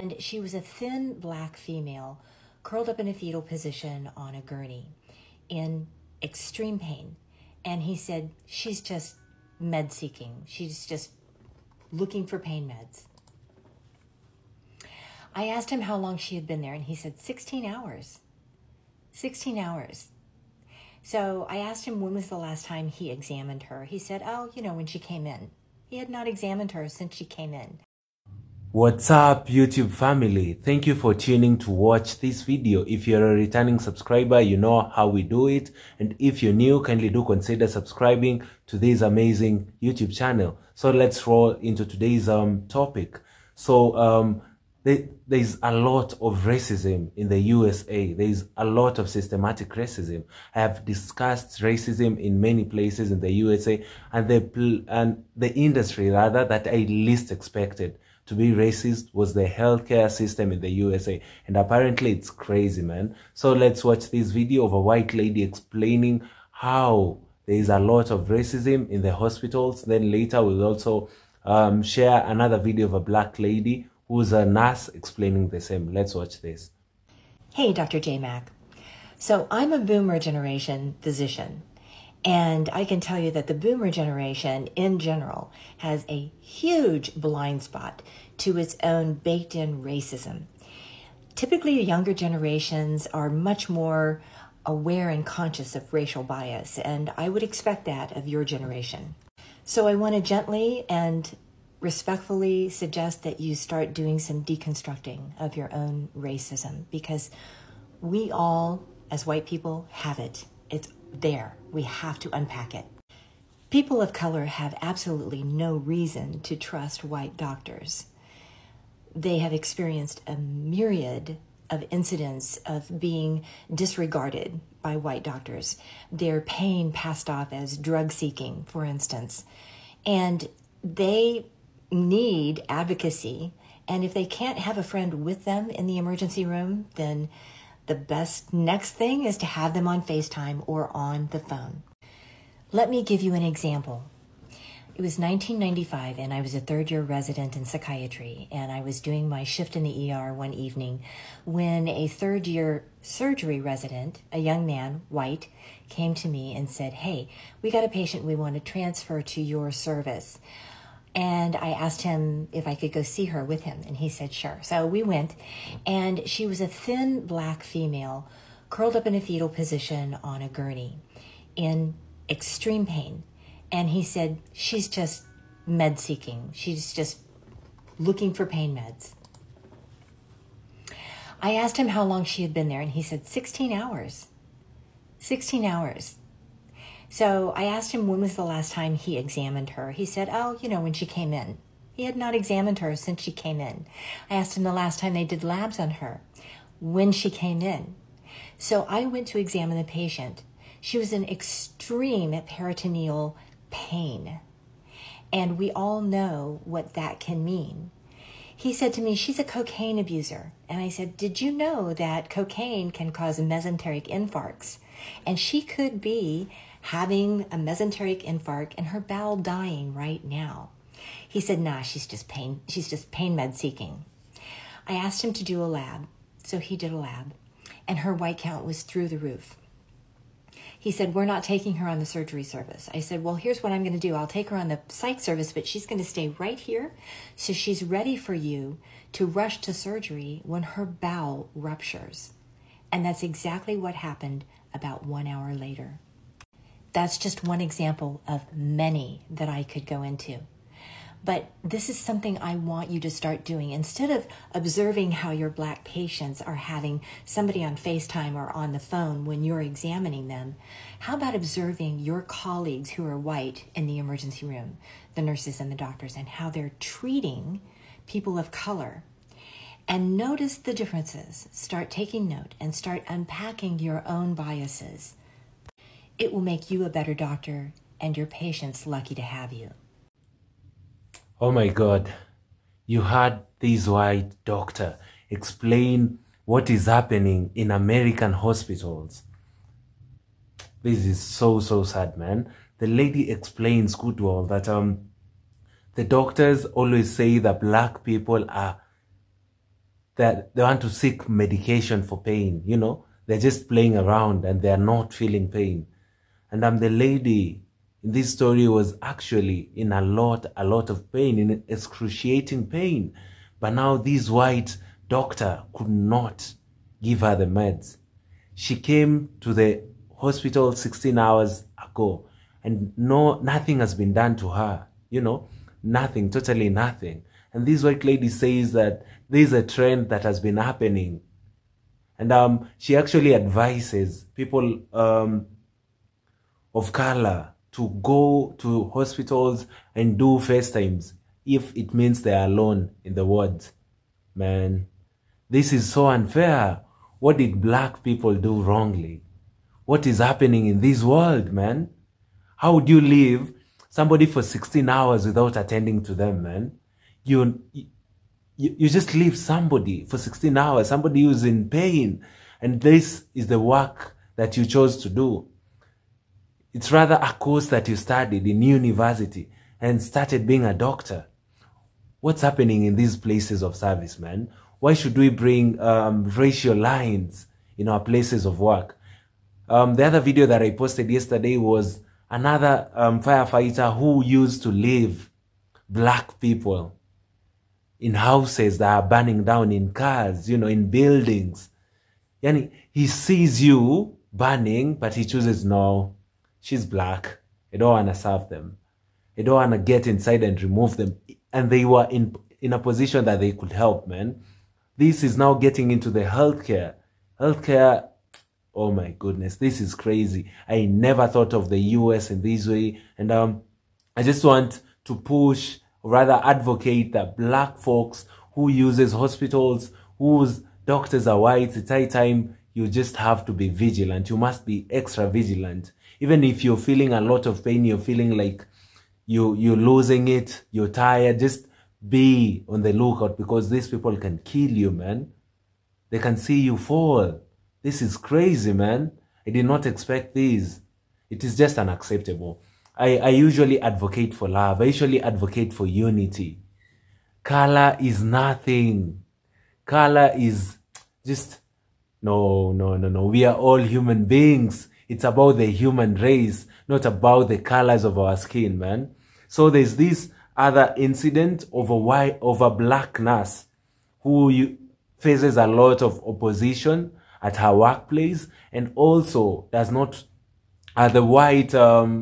And she was a thin black female curled up in a fetal position on a gurney in extreme pain. And he said, she's just med seeking. She's just looking for pain meds. I asked him how long she had been there, and he said 16 hours. 16 hours. So I asked him when was the last time he examined her. He said, oh, when she came in. He had not examined her since she came in. What's up, YouTube family? Thank you for tuning to watch this video. If you're a returning subscriber, you know how we do it. And if you're new, kindly do consider subscribing to this amazing YouTube channel. So let's roll into today's topic. So there's a lot of racism in the USA. There's a lot of systematic racism. I have discussed racism in many places in the USA, and the industry rather that I least expected to be racist was the healthcare system in the USA. And apparently it's crazy, man. So let's watch this video of a white lady explaining how there is a lot of racism in the hospitals. Then later we'll also share another video of a black lady who's a nurse explaining the same. Let's watch this. Hey, Dr. J. Mac. So I'm a boomer generation physician. And I can tell you that the boomer generation in general has a huge blind spot to its own baked-in racism. Typically, the younger generations are much more aware and conscious of racial bias, and I would expect that of your generation. So I want to gently and respectfully suggest that you start doing some deconstructing of your own racism, because we all, as white people, have it. It's there. We have to unpack it. People of color have absolutely no reason to trust white doctors. They have experienced a myriad of incidents of being disregarded by white doctors, their pain passed off as drug seeking, for instance, and they need advocacy. And if they can't have a friend with them in the emergency room, then the best next thing is to have them on FaceTime or on the phone. Let me give you an example. It was 1995, and I was a third-year resident in psychiatry, and I was doing my shift in the ER one evening when a third-year surgery resident, a young man, white, came to me and said, hey, we got a patient we want to transfer to your service. And I asked him if I could go see her with him, and he said, sure. So we went, and she was a thin black female curled up in a fetal position on a gurney in extreme pain. And he said, she's just med seeking. She's just looking for pain meds. I asked him how long she had been there, and he said 16 hours. 16 hours. So I asked him when was the last time he examined her. He said, oh, when she came in. He had not examined her since she came in. I asked him the last time they did labs on her, when she came in. So I went to examine the patient. She was in extreme peritoneal pain. And we all know what that can mean. He said to me, she's a cocaine abuser. And I said, did you know that cocaine can cause mesenteric infarcts? And she could be having a mesenteric infarct and her bowel dying right now. He said, nah, she's just pain med seeking. I asked him to do a lab, so he did a lab, and her white count was through the roof. He said, we're not taking her on the surgery service. I said, well, here's what I'm going to do. I'll take her on the psych service, but she's going to stay right here so she's ready for you to rush to surgery when her bowel ruptures. And that's exactly what happened about 1 hour later. That's just one example of many that I could go into. But this is something I want you to start doing. Instead of observing how your black patients are having somebody on FaceTime or on the phone when you're examining them, how about observing your colleagues who are white in the emergency room, the nurses and the doctors, and how they're treating people of color? And notice the differences. Start taking note and start unpacking your own biases. It will make you a better doctor and your patients lucky to have you. Oh my God, you heard this white doctor explain what is happening in American hospitals. This is so sad, man. The lady explains good well that the doctors always say that black people are that they want to seek medication for pain, you know. They're just playing around and they're not feeling pain. And the lady in this story was actually in a lot of pain, in excruciating pain. But now this white doctor could not give her the meds. She came to the hospital 16 hours ago and nothing has been done to her, you know, nothing, totally nothing. And this white lady says that there's a trend that has been happening. And she actually advises people of color to go to hospitals and do FaceTimes if it means they're alone in the wards. Man, this is so unfair. What did black people do wrongly? What is happening in this world, man? How would you leave somebody for 16 hours without attending to them, man? You just leave somebody for 16 hours, somebody who's in pain, and this is the work that you chose to do. It's rather a course that you studied in university and started being a doctor. What's happening in these places of service, man? Why should we bring racial lines in our places of work? The other video that I posted yesterday was another firefighter who used to leave black people in houses that are burning down, in cars, you know, in buildings. Yani, he sees you burning, but he chooses, no, she's black. I don't want to serve them. I don't want to get inside and remove them. And they were in a position that they could help, man. This is now getting into the healthcare. Healthcare, oh my goodness, this is crazy. I never thought of the US in this way. And I just want to push, or rather advocate, that black folks who uses hospitals, whose doctors are white, it's high time you just have to be vigilant. You must be extra vigilant. Even if you're feeling a lot of pain, you're feeling like you're losing it, you're tired, just be on the lookout, because these people can kill you, man. They can see you fall. This is crazy, man. I did not expect this. It is just unacceptable. I usually advocate for love. I usually advocate for unity. Color is nothing. Color is just, no. We are all human beings. It's about the human race, not about the colors of our skin, man. So there's this other incident of a black nurse who faces a lot of opposition at her workplace, and also does not, the white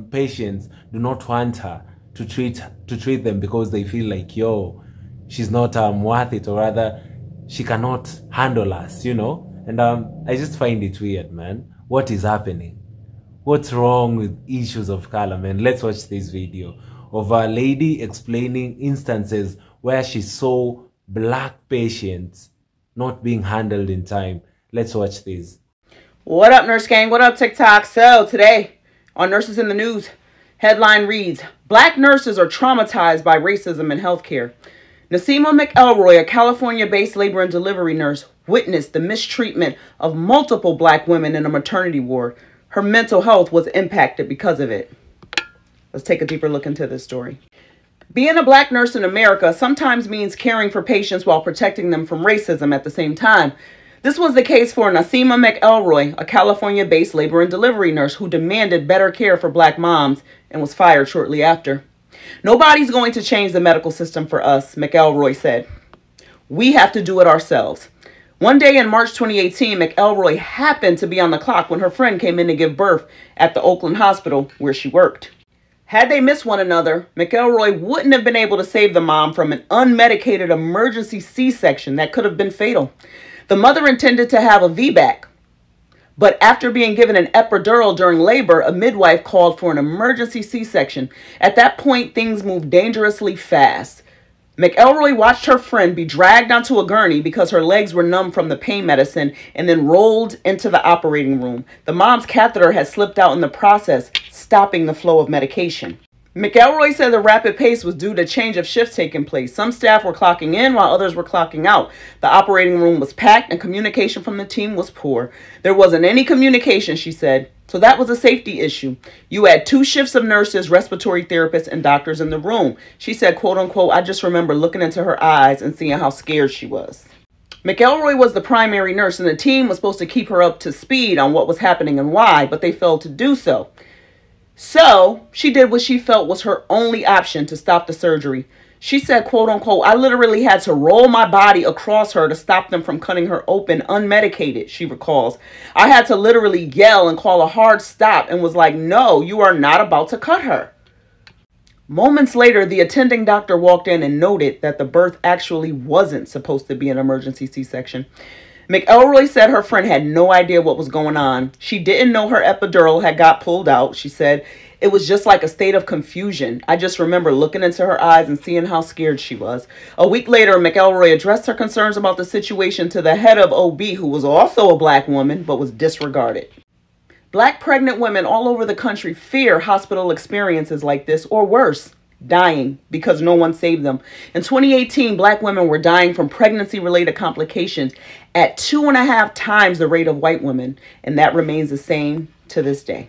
patients do not want her to treat them because they feel like, yo, she's not worth it, or rather she cannot handle us, you know. And I just find it weird, man. What is happening? What's wrong with issues of color, man? Let's watch this video of a lady explaining instances where she saw black patients not being handled in time. Let's watch this. What up, Nurse Gang? What up, TikTok? So today on Nurses in the News, headline reads, Black nurses are traumatized by racism in healthcare. Nasima McElroy, a California-based labor and delivery nurse, witnessed the mistreatment of multiple black women in a maternity ward. Her mental health was impacted because of it. Let's take a deeper look into this story. Being a black nurse in America sometimes means caring for patients while protecting them from racism at the same time. This was the case for Nasima McElroy, a California-based labor and delivery nurse who demanded better care for black moms and was fired shortly after. Nobody's going to change the medical system for us, McElroy said. We have to do it ourselves. One day in March 2018, McElroy happened to be on the clock when her friend came in to give birth at the Oakland hospital where she worked. Had they missed one another, McElroy wouldn't have been able to save the mom from an unmedicated emergency C-section that could have been fatal. The mother intended to have a VBAC, but after being given an epidural during labor, a midwife called for an emergency C-section. At that point, things moved dangerously fast. McElroy watched her friend be dragged onto a gurney because her legs were numb from the pain medicine and then rolled into the operating room. The mom's catheter had slipped out in the process, stopping the flow of medication. McElroy said the rapid pace was due to change of shifts taking place. Some staff were clocking in while others were clocking out. The operating room was packed and communication from the team was poor. There wasn't any communication, she said. So that was a safety issue. You had 2 shifts of nurses, respiratory therapists, and doctors in the room. She said, quote unquote, I just remember looking into her eyes and seeing how scared she was. McElroy was the primary nurse, and the team was supposed to keep her up to speed on what was happening and why, but they failed to do so. So she did what she felt was her only option to stop the surgery. She said, quote unquote, "I literally had to roll my body across her to stop them from cutting her open unmedicated," she recalls. "I had to literally yell and call a hard stop and was like, 'No, you are not about to cut her.'" Moments later, the attending doctor walked in and noted that the birth actually wasn't supposed to be an emergency C-section. McElroy said her friend had no idea what was going on. She didn't know her epidural had got pulled out. She said, "It was just like a state of confusion. I just remember looking into her eyes and seeing how scared she was." A week later, McElroy addressed her concerns about the situation to the head of OB, who was also a black woman, but was disregarded. Black pregnant women all over the country fear hospital experiences like this, or worse, dying because no one saved them. In 2018, black women were dying from pregnancy-related complications at 2.5 times the rate of white women, and that remains the same to this day.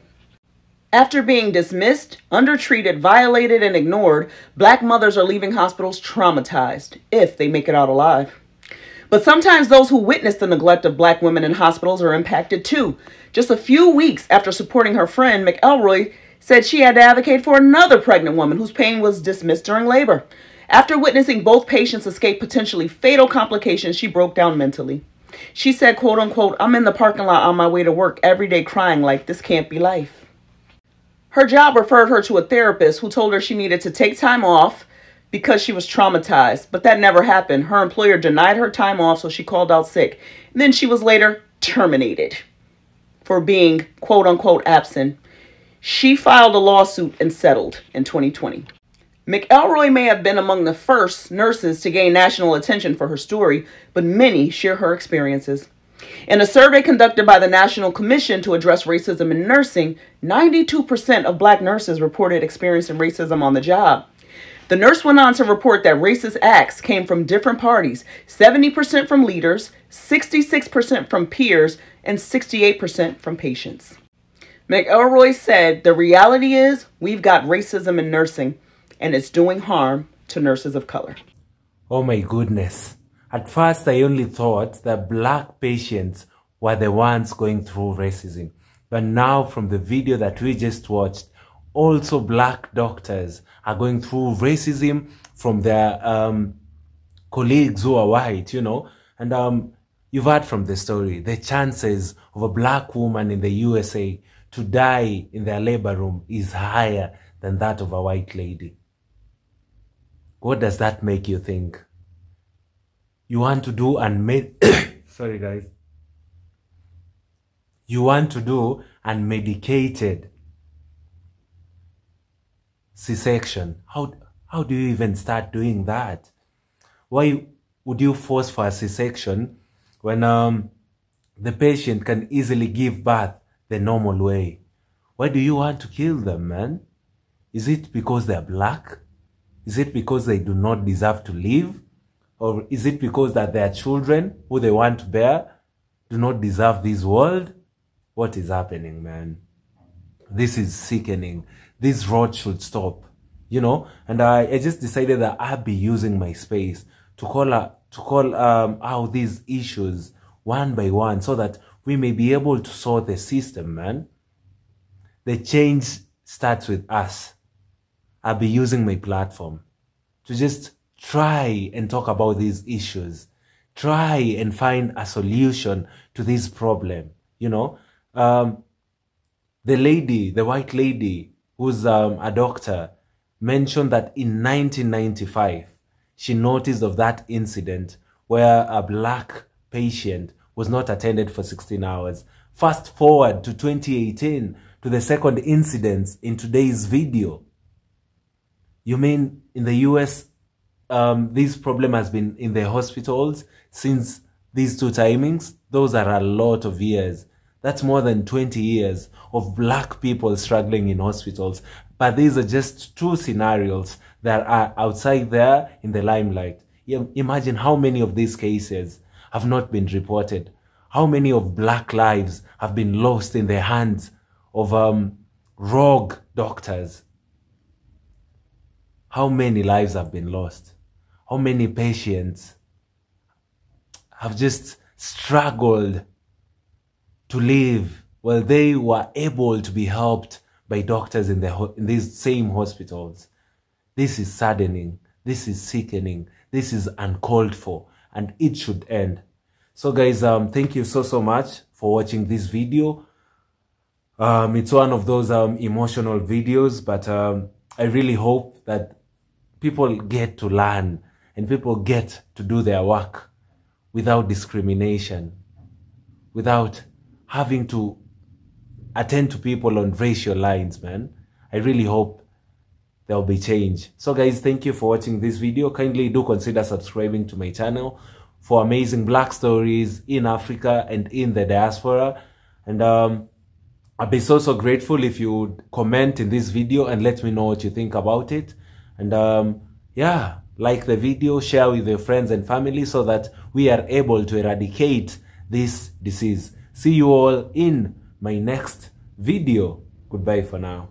After being dismissed, undertreated, violated, and ignored, black mothers are leaving hospitals traumatized, if they make it out alive. But sometimes those who witness the neglect of black women in hospitals are impacted too. Just a few weeks after supporting her friend, McElroy said she had to advocate for another pregnant woman whose pain was dismissed during labor. After witnessing both patients escape potentially fatal complications, she broke down mentally. She said, quote unquote, "I'm in the parking lot on my way to work every day crying like this can't be life." Her job referred her to a therapist who told her she needed to take time off because she was traumatized, but that never happened. Her employer denied her time off, so she called out sick. And then she was later terminated for being, quote unquote, absent. She filed a lawsuit and settled in 2020. McElroy may have been among the first nurses to gain national attention for her story, but many share her experiences. In a survey conducted by the National Commission to Address Racism in Nursing, 92% of black nurses reported experiencing racism on the job. The nurse went on to report that racist acts came from different parties, 70% from leaders, 66% from peers, and 68% from patients. McElroy said, "The reality is we've got racism in nursing, and it's doing harm to nurses of color." Oh my goodness. At first, I only thought that black patients were the ones going through racism. But now from the video that we just watched, also black doctors are going through racism from their colleagues who are white, And you've heard from the story, the chances of a black woman in the USA to die in their labor room is higher than that of a white lady. What does that make you think? You want to do sorry guys. You want to do unmedicated C-section. How do you even start doing that? Why would you force for a C-section when the patient can easily give birth the normal way? Why do you want to kill them, man? Is it because they're black? Is it because they do not deserve to live? Or is it because that their children, who they want to bear, do not deserve this world? What is happening, man? This is sickening. This rot should stop, And I just decided that I'll be using my space to call out these issues one by one so that we may be able to sort the system, man. The change starts with us. I'll be using my platform to just try and talk about these issues. Try and find a solution to this problem, The white lady, who's a doctor, mentioned that in 1995, she noticed of that incident where a black patient was not attended for 16 hours. Fast forward to 2018, to the second incident in today's video. You mean in the US, this problem has been in the hospitals since these two timings? Those are a lot of years. That's more than 20 years of black people struggling in hospitals. But these are just two scenarios that are outside there in the limelight. Imagine how many of these cases have not been reported. How many of black lives have been lost in the hands of rogue doctors? How many lives have been lost? How many patients have just struggled to live while they were able to be helped by doctors in these same hospitals. This is saddening. This is sickening. This is uncalled for, and it should end. So guys, thank you so much for watching this video. It's one of those emotional videos, but I really hope that people get to learn and people get to do their work without discrimination, without having to attend to people on racial lines, man. I really hope there will be change. So guys, thank you for watching this video. Kindly do consider subscribing to my channel for amazing Black stories in Africa and in the diaspora. And I'd be so grateful if you would comment in this video and let me know what you think about it. And yeah, like the video, share with your friends and family so that we are able to eradicate this disease. See you all in my next video. Goodbye for now.